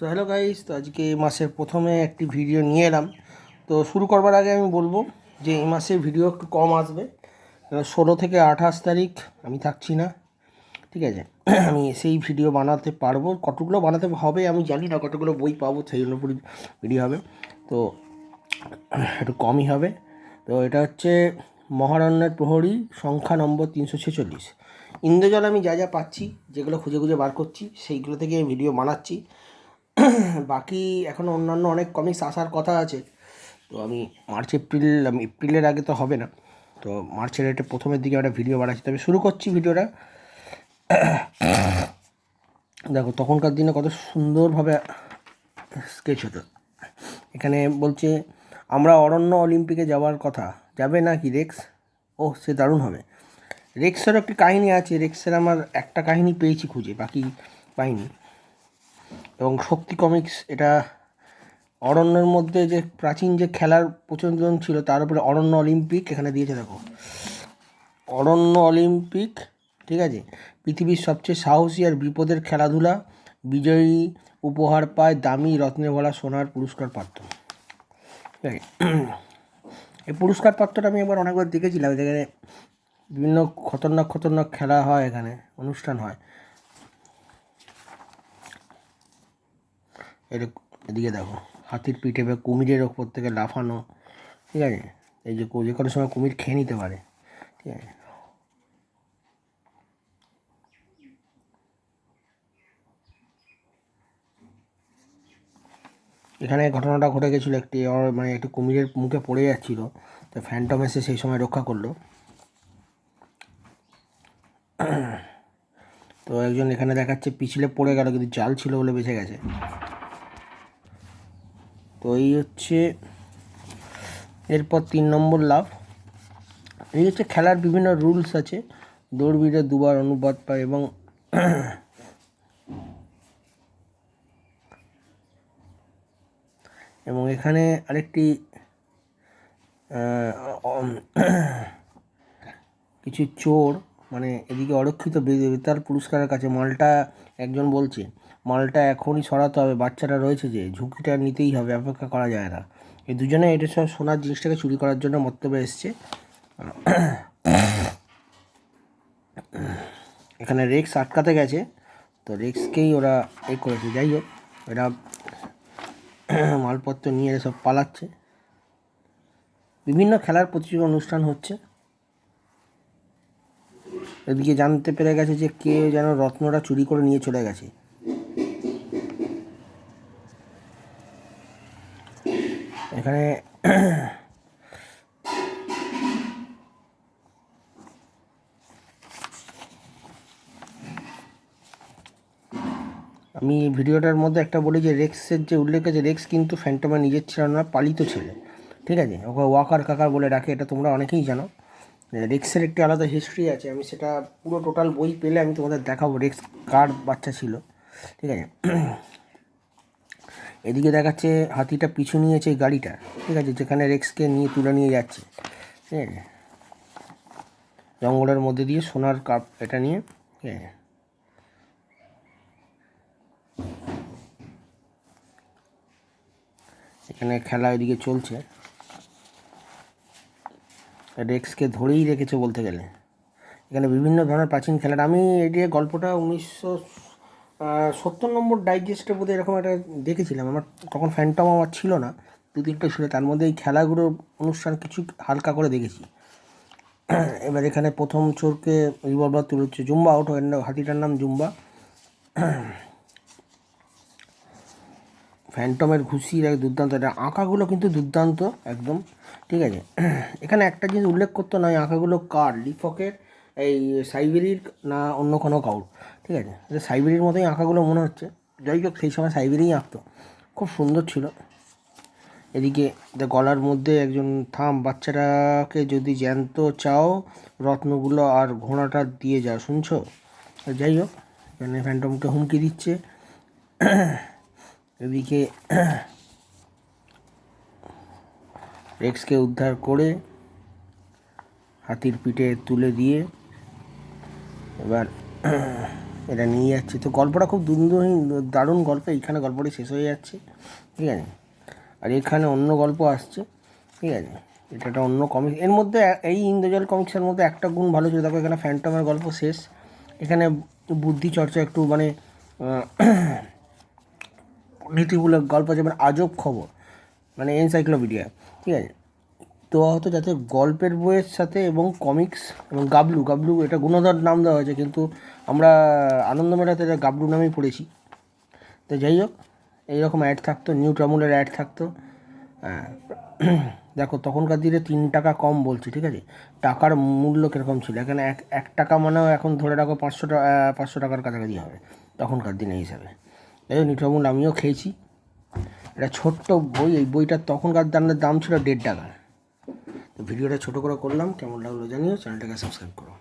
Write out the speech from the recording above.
So hello guys, তো আজকে এই মাসের প্রথমে একটি ভিডিও নিয়ে এলাম। তো শুরু করবার আগে আমি বলবো যে এই মাসে ভিডিও একটু কম আসবে, 16 থেকে 28 তারিখ আমি থাকছি না, ঠিক আছে। আমি সেই ভিডিও বানাতে পারবো, কতগুলো বানাতে হবে আমি জানি না, কতগুলো বই পাবো সেই জন্য ভিডিও হবে, তো একটু কমই হবে। তো এটা হচ্ছে মহারণ্যের প্রহরী সংখ্যা নম্বর 346। ইন্দ্রজল আমি যা যা পাচ্ছি, যেগুলো খুঁজে খুঁজে বার করছি, সেইগুলো থেকে ভিডিও বানাচ্ছি। বাকি এখনও অন্যান্য অনেক কমিক্স আসার কথা আছে, তো আমি এপ্রিলের আগে তো হবে না, তো মার্চের একটা প্রথমের দিকে একটা ভিডিও বানাচ্ছি। তবে শুরু করছি ভিডিওটা। দেখো তখনকার দিনে কত সুন্দরভাবে স্কেচ হতো। এখানে বলছে, আমরা অরণ্য অলিম্পিকে যাওয়ার কথা, যাবে না কি রেক্স? ও সে দারুণ হবে। রেক্সেরও একটি কাহিনী আছে, রেক্সের আমার একটা কাহিনী পেয়েছি খুঁজে, বাকি পাইনি। এবং শক্তি কমিক্স, এটা অরণ্যের মধ্যে যে প্রাচীন যে খেলার প্রচলন ছিল তার উপরে অরণ্য অলিম্পিক এখানে দিয়েছে। দেখো অরণ্য অলিম্পিক, ঠিক আছে। পৃথিবীর সবচেয়ে সাহসী আর বিপদের খেলাধুলা, বিজয়ী উপহার পায় দামি রত্নে ভরা সোনার পুরস্কার পাত্র। ঠিক আছে, এই পুরস্কার পাত্রটা আমি একবার অনেকবার দেখেছিলাম, যেখানে বিভিন্ন খতরনাক খতরনাক খেলা হয়, এখানে অনুষ্ঠান হয়। এদিকে দেখো হাতির পিঠে বা কুমিরের ওপর থেকে লাফানো, ঠিক আছে। এই যে যে কোনো সময় কুমির খেয়ে নিতে পারে, ঠিক আছে। এখানে ঘটনাটা ঘটে গেছিলো, একটি কুমিরের মুখে পড়ে যাচ্ছিল, তো ফ্যান্টম এসে সেই সময় রক্ষা করলো। তো একজন এখানে দেখাচ্ছে পিছলে পড়ে গেল, কিন্তু জাল ছিল বলে বেঁচে গেছে। তো এই হচ্ছে এরপর 3 নম্বর লাভ। এই হচ্ছে খেলার বিভিন্ন রুলস আছে, দৌড়বিদে দুবার অনুপাত পায় এবং এখানে আরেকটি কিছু চোর, মানে এদিকে অরক্ষিত বেতার পুরস্কারের কাছে মালটা, একজন বলছে মালটা এখনই সরাতে হবে, বাচ্চাটা রয়েছে যে, ঝুঁকিটা নিতেই হবে, অপেক্ষা করা যায় না। এই দুজনে এটা সব সোনার জিনিসটাকে চুরি করার জন্য মন্তব্যে এসছে। এখানে রেক্স আটকাতে গেছে, তো রেক্সকেই ওরা করেছে। যাই হোক, এরা মালপত্র নিয়ে সব পালাচ্ছে। বিভিন্ন খেলার প্রতিযোগিতা অনুষ্ঠান হচ্ছে। এদিকে জানতে পেরে গেছে যে কে যেন রত্নটা চুরি করে নিয়ে চলে গেছে। এখানে আমি ভিডিওটার মধ্যে একটা বলি যে রেক্সের যে উল্লেখ আছে, রেক্স কিন্তু ফ্যান্টমের নিজের ছিল না, পালিত ছেলে, ঠিক আছে। ওকে ওয়াকার কাকার বলে ডাকে, এটা তোমরা অনেকেই জানো। রেক্সের একটি আলাদা হিস্ট্রি আছে, আমি সেটা পুরো টোটাল বই পেলে আমি তোমাদের দেখাবো রেক্স কার বাচ্চা ছিল, ঠিক আছে। এদিকে দেখাচ্ছে হাতিটা পিছু নিয়েছে গাড়িটা, ঠিক আছে, যেখানে রেক্সকে নিয়ে তুলে নিয়ে যাচ্ছে, ঠিক আছে, জঙ্গলের মধ্যে দিয়ে সোনার কাপ এটা নিয়ে, ঠিক আছে। এখানে খেলা এদিকে চলছে, রেক্সকে ধরেই রেখেছে বলতে গেলে। এখানে বিভিন্ন ধরনের প্রাচীন খেলাটা, আমি এই যে গল্পটা 1970 নম্বর ডাইজেস্টে বোধহয় এরকম একটা দেখেছিলাম। আমার তখন ফ্যান্টম আমার ছিল না, 2-3টে ছিল, তার মধ্যে এই খেলাগুলোর অনুষ্ঠান কিছু হালকা করে দেখেছি। এবার এখানে প্রথম চোরকে রিভলভার তুলে হচ্ছে, জুম্বা আউট, হাতিটার নাম জুম্বা। ফ্যান্টমের ঘুষির এক দুর্দান্ত, এটা আঁকাগুলো কিন্তু দুর্দান্ত একদম, ঠিক আছে। এখানে একটা জিনিস উল্লেখ করতে নয়, আঁকাগুলো কার, লিফকের, এই সাইবেরির না অন্য কোনো কাউর, ঠিক আছে। সাইবেরির মতোই আঁকাগুলো মনে হচ্ছে। যাই হোক, সেই সময় সাইবেরিই আঁকতো, খুব সুন্দর ছিল। এদিকে গলার মধ্যে একজন, থাম, বাচ্চাটাকে যদি জ্যান্ত চাও রত্নগুলো আর ঘোড়াটা দিয়ে যাও, শুনছো? যাই হোক, এখানে ফ্যান্টমকে হুমকি দিচ্ছে। এদিকে রেক্সকে উদ্ধার করে হাতির পিঠে তুলে দিয়ে এবার এটা নিয়ে যাচ্ছি। তো গল্পটা খুব দারুণ গল্প। এইখানে গল্পটি শেষ হয়ে যাচ্ছে, ঠিক আছে। আর এখানে অন্য গল্প আসছে, ঠিক আছে। এটা একটা অন্য কমিক্স। এর মধ্যে এই ইন্দ্রজাল কমিক্সের মধ্যে একটা গুণ ভালো ছিল, দেখো এখানে ফ্যান্টমের গল্প শেষ। এখানে বুদ্ধি চর্চা একটু মানে নীতিমূলক গল্প, যেমন আজব খবর, মানে এনসাইক্লোপিডিয়া, ঠিক আছে। তো হয়তো যাতে গল্পের বইয়ের সাথে এবং কমিক্স এবং গাবলু গাবলু এটা গুণধর নাম দেওয়া হয়েছে, কিন্তু আমরা আনন্দমেলাতে এটা গাবলু নামেই পড়েছি। তো যাই হোক, এইরকম অ্যাড থাকতো, নিউ ট্রামুলের অ্যাড থাকতো। হ্যাঁ, দেখো তখনকার দিনে 3 টাকা কম বলছি, ঠিক আছে। টাকার মূল্য কীরকম ছিল, এখানে এক টাকা মানেও এখন ধরে রাখো 500 টাকার কাছাকাছি হবে তখনকার দিনে হিসাবে। যাই হোক, নিউ ট্রামুল আমিও খেয়েছি। এটা ছোট্ট বই, এই বইটার তখনকার দাম ছিল 1.5 টাকা। তো ভিডিওটা ছোটো করে করলাম, কেমন লাগলো জানিও, চ্যানেলটাকে সাবস্ক্রাইব করো।